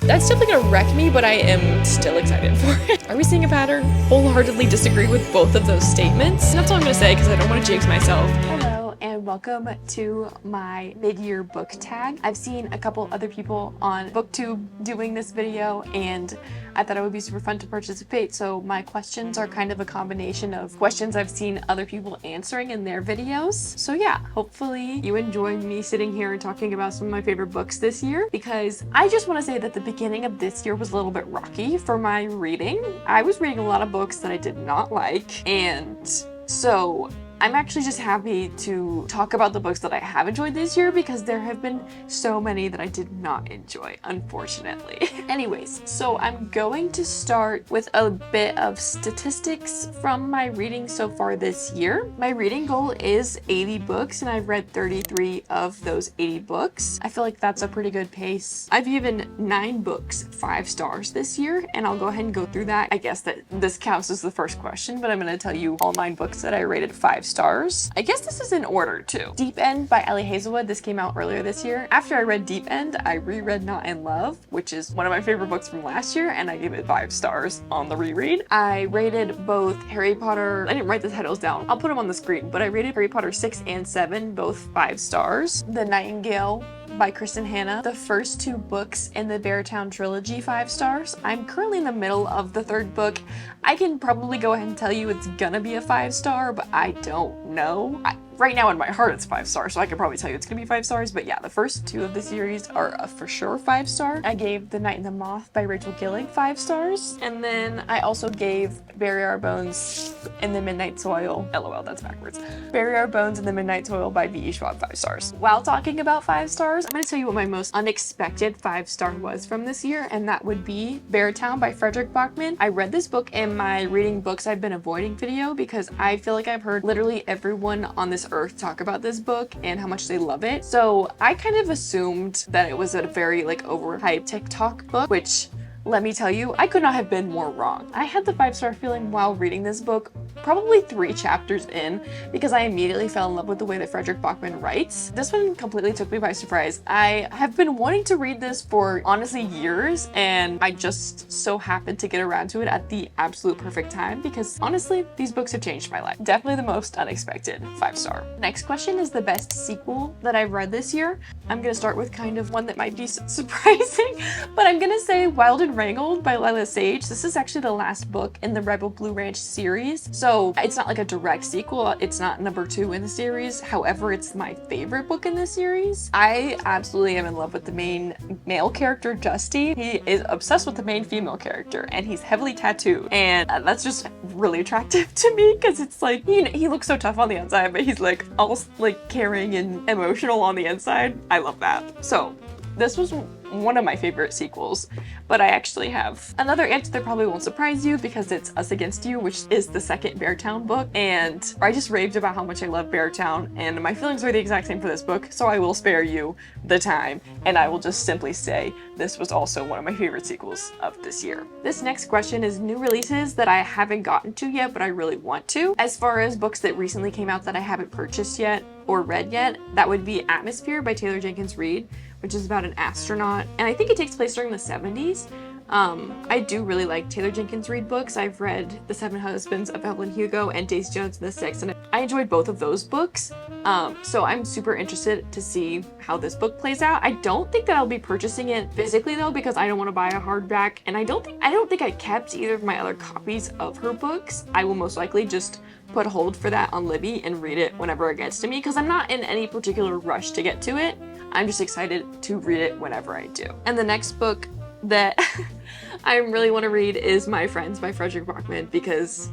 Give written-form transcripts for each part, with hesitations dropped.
That's definitely gonna wreck me, but I am still excited for it. Are we seeing a pattern? Wholeheartedly disagree with both of those statements. That's all I'm gonna say because I don't want to jinx myself. Hello and welcome to my mid-year book tag. I've seen a couple other people on booktube doing this video and I thought it would be super fun to participate, so my questions are kind of a combination of questions I've seen other people answering in their videos. So yeah, hopefully you enjoyed me sitting here and talking about some of my favorite books this year, because I just want to say that the beginning of this year was a little bit rocky for my reading. I was reading a lot of books that I did not like, and so I'm actually just happy to talk about the books that I have enjoyed this year because there have been so many that I did not enjoy, unfortunately. Anyways, so I'm going to start with a bit of statistics from my reading so far this year. My reading goal is 80 books and I've read 33 of those 80 books. I feel like that's a pretty good pace. I've given 9 books 5 stars this year, and I'll go ahead and go through that. I guess that this counts as the first question, but I'm going to tell you all 9 books that I rated 5 stars. I guess this is in order too. Deep End by Ellie Hazelwood. This came out earlier this year. After I read Deep End, I reread Not in Love, which is one of my favorite books from last year, and I gave it 5 stars on the reread. I rated both Harry Potter, I didn't write the titles down, I'll put them on the screen, but I rated Harry Potter 6 and 7, both 5 stars. The Nightingale by Kristen Hanna, the first 2 books in the Beartown trilogy, 5 stars. I'm currently in the middle of the 3rd book. I can probably go ahead and tell you it's gonna be a 5 star, but I don't know. Right now in my heart it's 5 stars, so I could probably tell you it's gonna be 5 stars, but yeah, the first 2 of the series are a for sure 5 star. I gave The Night and the Moth by Rachel Gillig 5 stars, and then I also gave Bury Our Bones in the Midnight Soil, LOL, that's backwards. Bury Our Bones in the Midnight Soil by V.E. Schwab 5 stars. While talking about 5 stars, I'm gonna tell you what my most unexpected 5 star was from this year, and that would be Beartown by Frederick Bachman. I read this book in my reading books I've been avoiding video because I feel like I've heard literally everyone on this earth talk about this book and how much they love it. So I kind of assumed that it was a very like overhyped TikTok book, which let me tell you, I could not have been more wrong. I had the 5 star feeling while reading this book, probably 3 chapters in, because I immediately fell in love with the way that Frederick Bachman writes. This one completely took me by surprise. I have been wanting to read this for honestly years, and I just so happened to get around to it at the absolute perfect time because honestly, these books have changed my life. Definitely the most unexpected 5 star. Next question is the best sequel that I've read this year. I'm gonna start with kind of one that might be surprising, but I'm gonna say Wild and Wrangled by Lila Sage. This is actually the last book in the Rebel Blue Ranch series, so it's not like a direct sequel. It's not number 2 in the series. However, it's my favorite book in the series. I absolutely am in love with the main male character, Justy. He is obsessed with the main female character, and he's heavily tattooed, and that's just really attractive to me because it's like, he looks so tough on the outside, but he's like all like caring and emotional on the inside. I love that. So this was one of my favorite sequels, but I actually have another answer that probably won't surprise you because it's Us Against You, which is the second Beartown book, and I just raved about how much I love Beartown, and my feelings are the exact same for this book, so I will spare you the time, and I will just simply say this was also one of my favorite sequels of this year. This next question is new releases that I haven't gotten to yet, but I really want to. As far as books that recently came out that I haven't purchased yet or read yet, that would be Atmosphere by Taylor Jenkins Reid, which is about an astronaut, and I think it takes place during the 70s. I do really like Taylor Jenkins Reid books. I've read The 7 Husbands of Evelyn Hugo and Daisy Jones and the Six, and I enjoyed both of those books. So I'm super interested to see how this book plays out. I don't think that I'll be purchasing it physically though, because I don't want to buy a hardback, and I don't think I kept either of my other copies of her books. I will most likely just put a hold for that on Libby and read it whenever it gets to me, because I'm not in any particular rush to get to it. I'm just excited to read it whenever I do. And the next book that I really want to read is My Friends by Frederick Bachman, because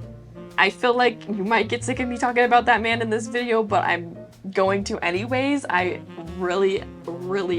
I feel like you might get sick of me talking about that man in this video, but I'm going to anyways. I really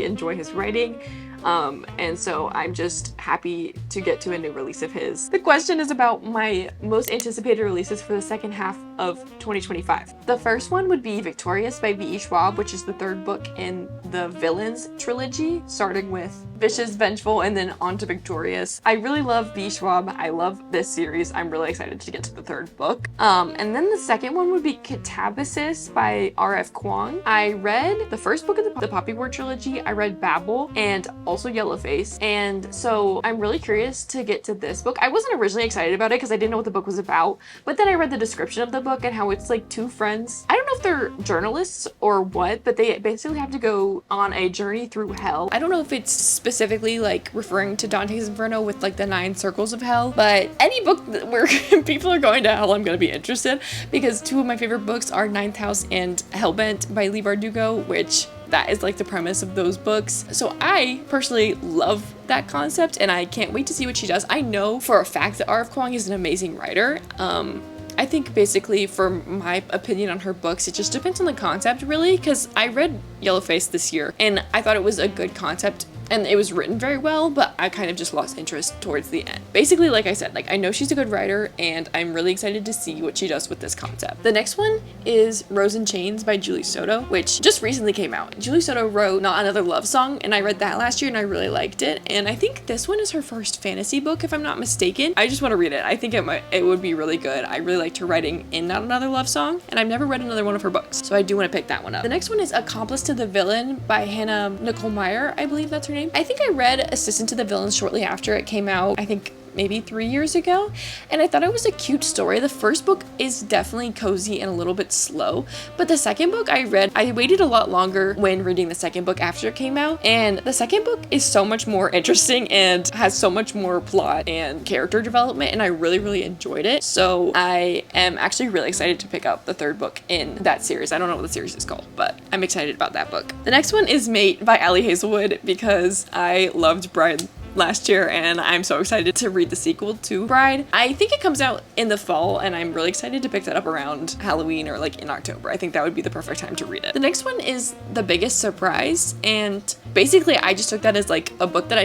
enjoy his writing. And so I'm just happy to get to a new release of his. The question is about my most anticipated releases for the second half of 2025. The first one would be Victorious by V.E. Schwab, which is the 3rd book in the Villains trilogy, starting with Vicious, Vengeful, and then on to Victorious. I really love B. Schwab. I love this series. I'm really excited to get to the third book. And then the second one would be Catabasis by R.F. Kuang. I read the first book of the Poppy War trilogy. I read Babel and also Yellowface. And so I'm really curious to get to this book. I wasn't originally excited about it because I didn't know what the book was about, but then I read the description of the book and how it's like two friends. I don't know if they're journalists or what, but they basically have to go on a journey through hell. I don't know if it's specifically like referring to Dante's Inferno with like the 9 circles of hell, but any book where people are going to hell, I'm gonna be interested, because two of my favorite books are Ninth House and Hellbent by Leigh Bardugo, which that is like the premise of those books. So I personally love that concept and I can't wait to see what she does. I know for a fact that R.F. Kuang is an amazing writer. I think basically for my opinion on her books, it just depends on the concept really, because I read Yellowface this year and I thought it was a good concept and it was written very well, but I kind of just lost interest towards the end. Basically, like I said, like I know she's a good writer and I'm really excited to see what she does with this concept. The next one is Rose in Chains by Julie Soto, which just recently came out. Julie Soto wrote Not Another Love Song and I read that last year and I really liked it. And I think this one is her first fantasy book, if I'm not mistaken. I just want to read it. I think it would be really good. I really liked her writing in Not Another Love Song and I've never read another one of her books, so I do want to pick that one up. The next one is Accomplice to the Villain by Hannah Nicole Meyer, I believe that's her name. I think I read Assistant to the Villain shortly after it came out, I think maybe 3 years ago, and I thought it was a cute story. The first book is definitely cozy and a little bit slow, but the second book I read, I waited a lot longer when reading the second book after it came out, and the second book is so much more interesting and has so much more plot and character development, and I really enjoyed it. So I am actually really excited to pick up the third book in that series. I don't know what the series is called, but I'm excited about that book. The next one is Mate by Ali Hazelwood, because I loved Bride last year and I'm so excited to read the sequel to Bride. I think it comes out in the fall and I'm really excited to pick that up around Halloween or like in October. I think that would be the perfect time to read it. The next one is The Biggest Surprise, and basically I just took that as like a book that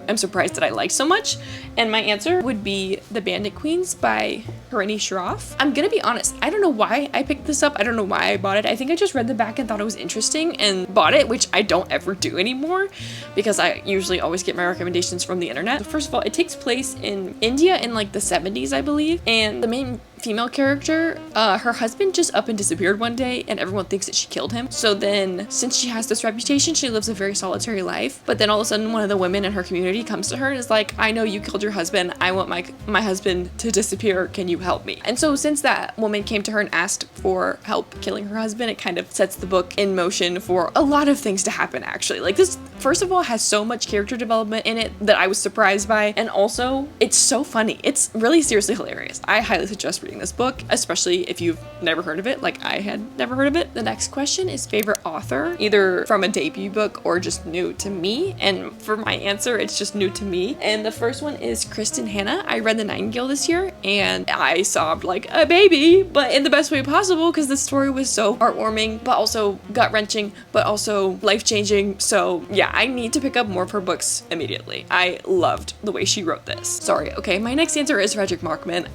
I'm surprised that I like so much, and my answer would be The Bandit Queens by Harini Shroff. I'm gonna be honest, I don't know why I picked this up. I don't know why I bought it. I think I just read the back and thought it was interesting and bought it, which I don't ever do anymore because I usually always get my recommendations from the internet. First of all, it takes place in India in like the 70s, I believe, and the main female character, her husband just up and disappeared one day and everyone thinks that she killed him. So then, since she has this reputation, she lives a very solitary life, but then all of a sudden one of the women in her community comes to her and is like, I know you killed your husband, I want my husband to disappear, can you help me? And so since that woman came to her and asked for help killing her husband, it kind of sets the book in motion for a lot of things to happen actually. Like this, first of all, has so much character development in it that I was surprised by, and also it's so funny. It's really seriously hilarious. I highly suggest reading this book, especially if you've never heard of it like I had never heard of it. The next question is favorite author, either from a debut book or just new to me, and for my answer it's just new to me, and the first one is Kristen Hanna. I read The Nightingale this year and I sobbed like a baby, but in the best way possible because the story was so heartwarming but also gut-wrenching but also life-changing. So yeah, I need to pick up more of her books immediately. I loved the way she wrote this. Sorry, okay, my next answer is Frederick Markman.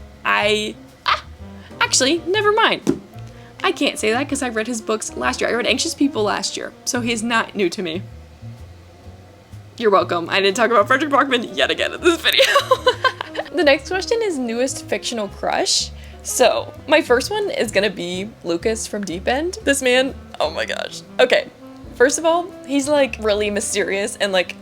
Actually, never mind. I can't say that because I read his books last year. I read Anxious People last year, so he's not new to me. You're welcome. I didn't talk about Frederick Markman yet again in this video. The next question is newest fictional crush. So my first one is gonna be Lucas from Deep End. This man, oh my gosh. Okay, first of all, he's like really mysterious and like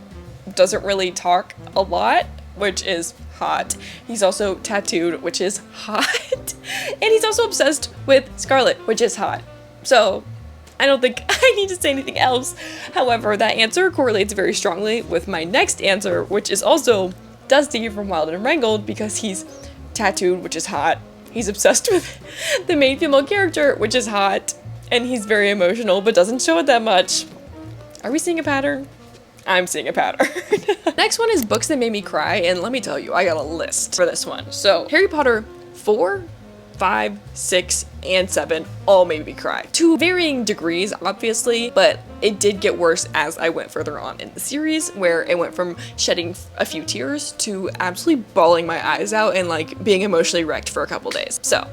doesn't really talk a lot, which is hot. He's also tattooed, which is hot. And he's also obsessed with Scarlet, which is hot. So I don't think I need to say anything else. However, that answer correlates very strongly with my next answer, which is also Dusty from Wild and Wrangled, because he's tattooed, which is hot. He's obsessed with the main female character, which is hot. And he's very emotional, but doesn't show it that much. Are we seeing a pattern? I'm seeing a pattern. Next one is books that made me cry, and let me tell you, I got a list for this one. So Harry Potter 4, 5, 6, and 7 all made me cry. To varying degrees, obviously, but it did get worse as I went further on in the series, where it went from shedding a few tears to absolutely bawling my eyes out and like being emotionally wrecked for a couple days. So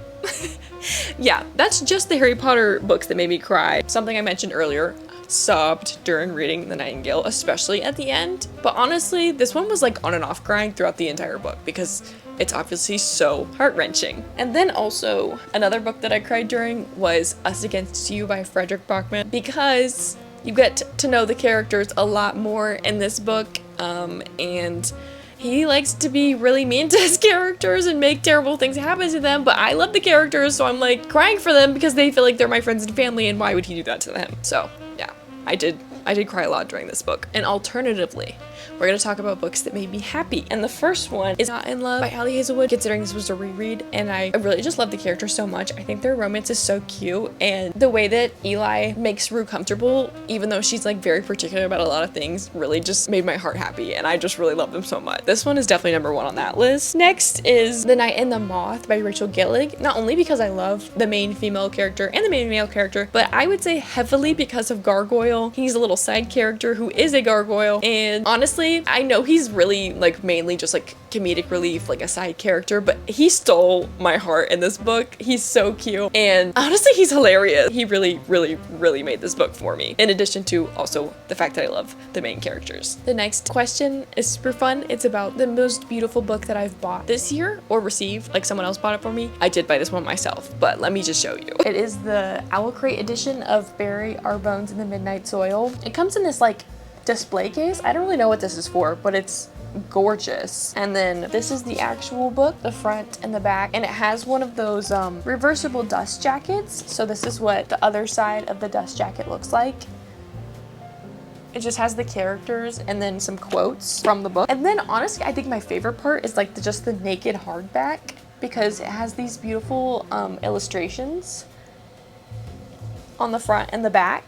yeah, that's just the Harry Potter books that made me cry. Something I mentioned earlier, sobbed during reading The Nightingale, especially at the end. But honestly, this one was like on and off crying throughout the entire book because it's obviously so heart-wrenching. And then also, another book that I cried during was Us Against You by Frederick Bachman, because you get to know the characters a lot more in this book, and he likes to be really mean to his characters and make terrible things happen to them, but I love the characters, so I'm like crying for them because they feel like they're my friends and family, and why would he do that to them? So yeah, I did cry a lot during this book. And alternatively, we're going to talk about books that made me happy. And the first one is Not in Love by Ali Hazelwood, considering this was a reread, and I really just love the characters so much. I think their romance is so cute, and the way that Eli makes Rue comfortable, even though she's like very particular about a lot of things, really just made my heart happy, and I just really love them so much. This one is definitely number one on that list. Next is The Night and the Moth by Rachel Gillig, not only because I love the main female character and the main male character, but I would say heavily because of Gargoyle. He's a little side character who is a gargoyle, and honestly, I know he's really like mainly just like comedic relief, like a side character, but he stole my heart in this book. He's so cute, and honestly, he's hilarious. He really made this book for me, in addition to also the fact that I love the main characters. The next question is super fun. It's about the most beautiful book that I've bought this year or received, like someone else bought it for me. I did buy this one myself, but let me just show you. It is the Owl Crate edition of Bury Our Bones in the Midnight Soil. It comes in this like display case. I don't really know what this is for, but it's gorgeous. And then this is the actual book, the front and the back, and it has one of those reversible dust jackets. So this is what the other side of the dust jacket looks like. It just has the characters and then some quotes from the book. And then honestly, I think my favorite part is like just the naked hardback, because it has these beautiful illustrations on the front and the back.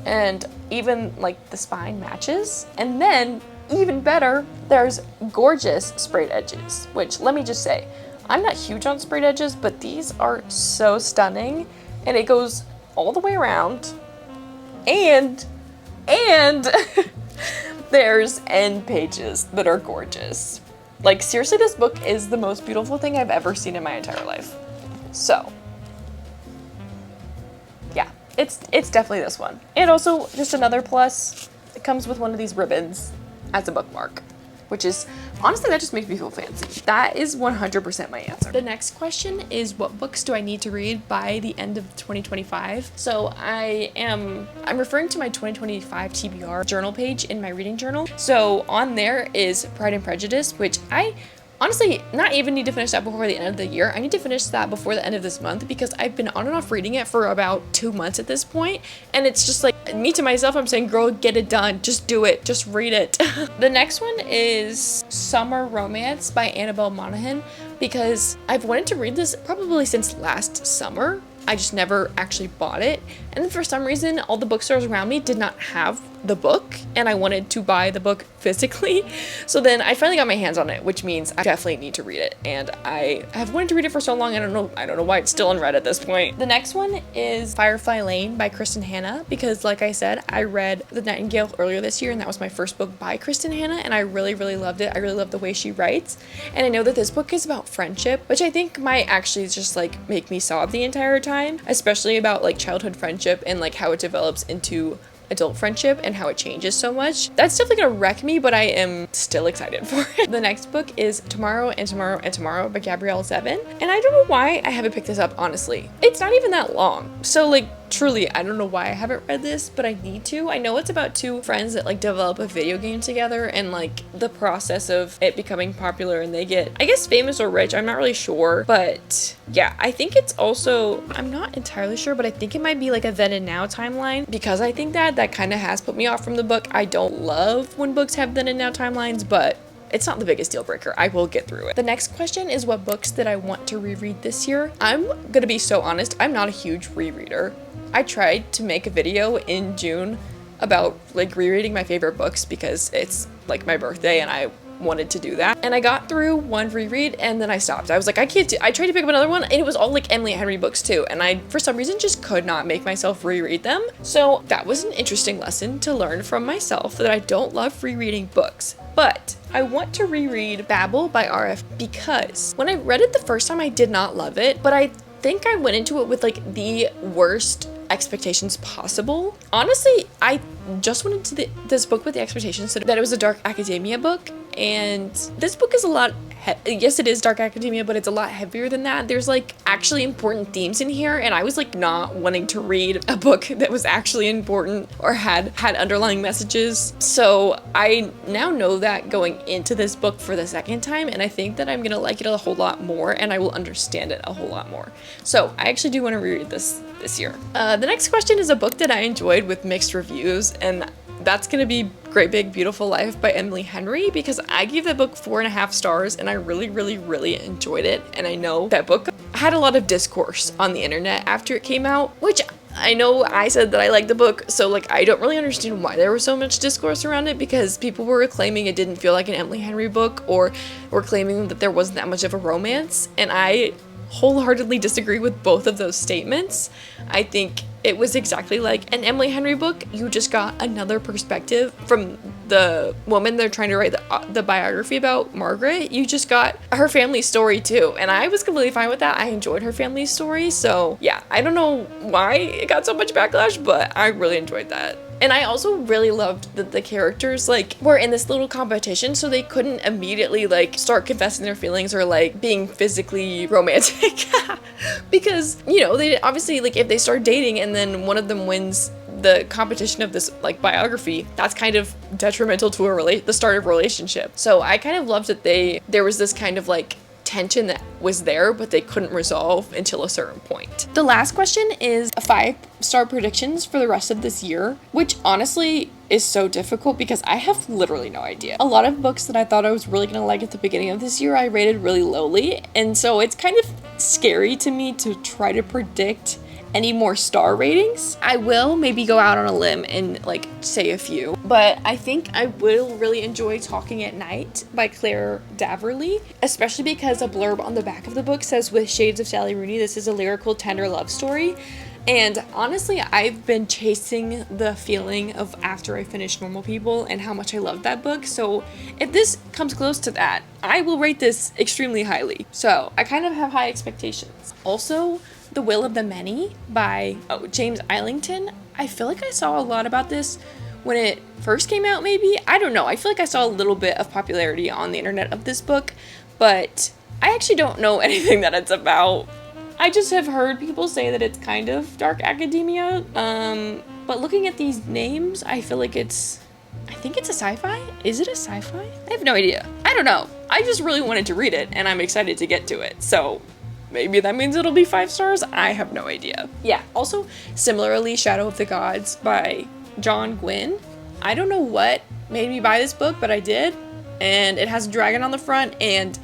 And even like the spine matches. And then even better, there's gorgeous sprayed edges, which let me just say, I'm not huge on sprayed edges, but these are so stunning, and it goes all the way around. And there's end pages that are gorgeous. Like seriously, this book is the most beautiful thing I've ever seen in my entire life. So yeah, it's definitely this one. And also just another plus, it comes with one of these ribbons as a bookmark, which is honestly, that just makes me feel fancy. That is 100% my answer. The next question is, what books do I need to read by the end of 2025? So I'm referring to my 2025 TBR journal page in my reading journal. So on there is Pride and Prejudice, which I honestly not even need to finish that before the end of the year. I need to finish that before the end of this month, because I've been on and off reading it for about 2 months at this point, and it's just like, me to myself, I'm saying, girl, get it done. Just do it. Just read it. The next one is Summer Romance by Annabelle Monaghan, because I've wanted to read this probably since last summer. I just never actually bought it, and for some reason all the bookstores around me did not have the book, and I wanted to buy the book physically. So then I finally got my hands on it, which means I definitely need to read it, and I have wanted to read it for so long. I don't know why it's still unread at this point. The next one is Firefly Lane by Kristen Hanna, because like I said, I read The Nightingale earlier this year, and that was my first book by Kristen Hanna, and I really loved it. I really love the way she writes, and I know that this book is about friendship, which I think might actually just like make me sob the entire time, especially about like childhood friendship and like how it develops into adult friendship and how it changes so much. That's definitely gonna wreck me, but I am still excited for it. The next book is Tomorrow and Tomorrow and Tomorrow by Gabrielle Zevin, and I don't know why I haven't picked this up, honestly. It's not even that long, so like truly, I don't know why I haven't read this, but I need to. I know it's about two friends that like develop a video game together, and like the process of it becoming popular, and they get, I guess, famous or rich. I'm not really sure, but yeah, I think it's also, I'm not entirely sure, but I think it might be like a then and now timeline, because I think that kind of has put me off from the book. I don't love when books have then and now timelines, but it's not the biggest deal breaker. I will get through it. The next question is, what books did I want to reread this year? I'm gonna be so honest, I'm not a huge rereader. I tried to make a video in June about like rereading my favorite books, because it's like my birthday and I wanted to do that, and I got through one reread and then I stopped. I was like, I tried to pick up another one, and it was all like Emily Henry books too, and I for some reason just could not make myself reread them. So that was an interesting lesson to learn from myself, that I don't love rereading books. But I want to reread Babel by R.F. because when I read it the first time, I did not love it, but I think I went into it with like the worst expectations possible. Honestly, I just went into this book with the expectations that it was a dark academia book, and this book is a lot yes, it is dark academia, but it's a lot heavier than that. There's like actually important themes in here, and I was like not wanting to read a book that was actually important or had underlying messages. So I now know that going into this book for the second time, and I think that I'm gonna like it a whole lot more, and I will understand it a whole lot more. So I actually do want to reread this year. The next question is a book that I enjoyed with mixed reviews, and that's gonna be Great Big Beautiful Life by Emily Henry, because I gave that book 4.5 stars and I really, really, really enjoyed it. And I know that book had a lot of discourse on the internet after it came out, which I know I said that I liked the book, so like I don't really understand why there was so much discourse around it, because people were claiming it didn't feel like an Emily Henry book, or were claiming that there wasn't that much of a romance, and I wholeheartedly disagree with both of those statements. I think it was exactly like an Emily Henry book. You just got another perspective from the woman they're trying to write the biography about, Margaret. You just got her family story too, and I was completely fine with that. I enjoyed her family story, so yeah, I don't know why it got so much backlash, but I really enjoyed that. And I also really loved that the characters like were in this little competition, so they couldn't immediately like start confessing their feelings or like being physically romantic because, you know, they obviously, like, if they start dating and then one of them wins the competition of this like biography, that's kind of detrimental to the start of a relationship. So I kind of loved that there was this kind of like tension that was there, but they couldn't resolve until a certain point. The last question is 5-star predictions for the rest of this year, which honestly is so difficult because I have literally no idea. A lot of books that I thought I was really gonna like at the beginning of this year, I rated really lowly, and so it's kind of scary to me to try to predict any more star ratings. I will maybe go out on a limb and like say a few, but I think I will really enjoy Talking at Night by Claire Daverly, especially because a blurb on the back of the book says, "With shades of Sally Rooney, this is a lyrical, tender love story." And honestly, I've been chasing the feeling of after I finished Normal People and how much I loved that book. So if this comes close to that, I will rate this extremely highly. So I kind of have high expectations. Also, The Will of the Many by James Islington. I feel like I saw a lot about this when it first came out, maybe. I don't know. I feel like I saw a little bit of popularity on the internet of this book, but I actually don't know anything that it's about. I just have heard people say that it's kind of dark academia, but looking at these names, I feel like I think it's a sci-fi? Is it a sci-fi? I have no idea. I don't know. I just really wanted to read it, and I'm excited to get to it, so maybe that means it'll be 5 stars? I have no idea. Yeah, also, similarly, Shadow of the Gods by John Gwynne. I don't know what made me buy this book, but I did, and it has a dragon on the front, and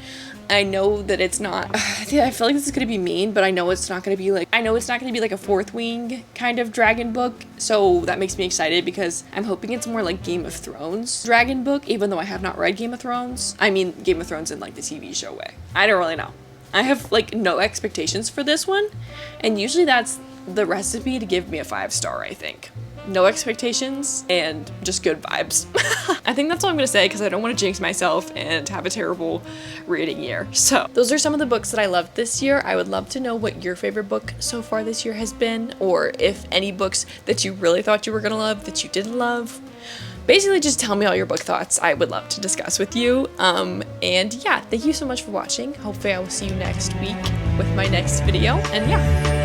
I know that it's not, I feel like this is gonna be mean, but I know it's not gonna be like a Fourth Wing kind of dragon book, so that makes me excited because I'm hoping it's more like Game of Thrones dragon book, even though I have not read Game of Thrones. I mean, Game of Thrones in like the TV show way. I don't really know. I have like no expectations for this one, and usually that's the recipe to give me a 5-star, I think. No expectations and just good vibes. I think that's all I'm gonna say because I don't want to jinx myself and have a terrible reading year. So those are some of the books that I loved this year. I would love to know what your favorite book so far this year has been, or if any books that you really thought you were gonna love that you didn't love. Basically, just tell me all your book thoughts. I would love to discuss with you. And yeah, thank you so much for watching. Hopefully I will see you next week with my next video. And yeah.